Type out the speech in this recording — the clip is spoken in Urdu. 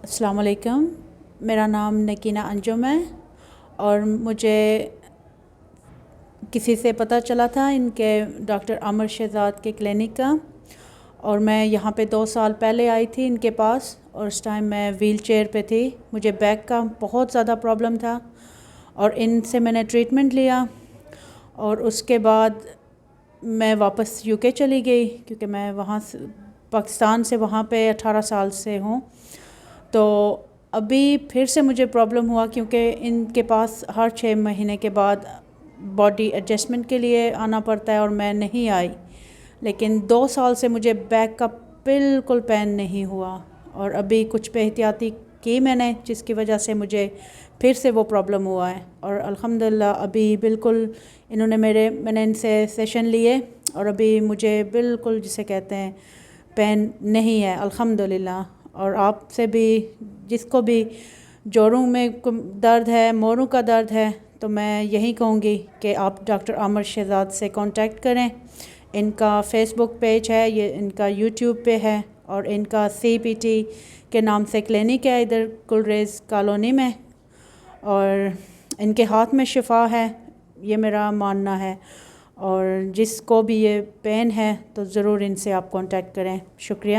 السلام علیکم، میرا نام نگینہ انجم ہے اور مجھے کسی سے پتہ چلا تھا ان کے ڈاکٹر عامر شہزاد کے کلینک کا، اور میں یہاں پہ 2 سال پہلے آئی تھی ان کے پاس، اور اس ٹائم میں ویل چیئر پہ تھی. مجھے بیک کا بہت زیادہ پرابلم تھا اور ان سے میں نے ٹریٹمنٹ لیا، اور اس کے بعد میں واپس UK چلی گئی کیونکہ میں وہاں سے پاکستان سے وہاں پہ 18 سال سے ہوں. تو ابھی پھر سے مجھے پرابلم ہوا کیونکہ ان کے پاس ہر 6 مہینے کے بعد باڈی ایڈجسٹمنٹ کے لیے آنا پڑتا ہے، اور میں نہیں آئی. لیکن 2 سال سے مجھے بیک کا بالکل پین نہیں ہوا، اور ابھی کچھ پہ احتیاطی کی میں نے، جس کی وجہ سے مجھے پھر سے وہ پرابلم ہوا ہے. اور الحمدللہ ابھی بالکل انہوں نے میں نے ان سے سیشن لیے، اور ابھی مجھے بالکل جسے کہتے ہیں پین نہیں ہے الحمدللہ. اور آپ سے بھی جس کو بھی جوڑوں میں درد ہے، موروں کا درد ہے، تو میں یہی کہوں گی کہ آپ ڈاکٹر عامر شہزاد سے کانٹیکٹ کریں. ان کا فیس بک پیج ہے، یہ ان کا یوٹیوب پہ ہے، اور ان کا CPT کے نام سے کلینک ہے ادھر گلریز کالونی میں، اور ان کے ہاتھ میں شفا ہے، یہ میرا ماننا ہے. اور جس کو بھی یہ پین ہے تو ضرور ان سے آپ کانٹیکٹ کریں. شکریہ.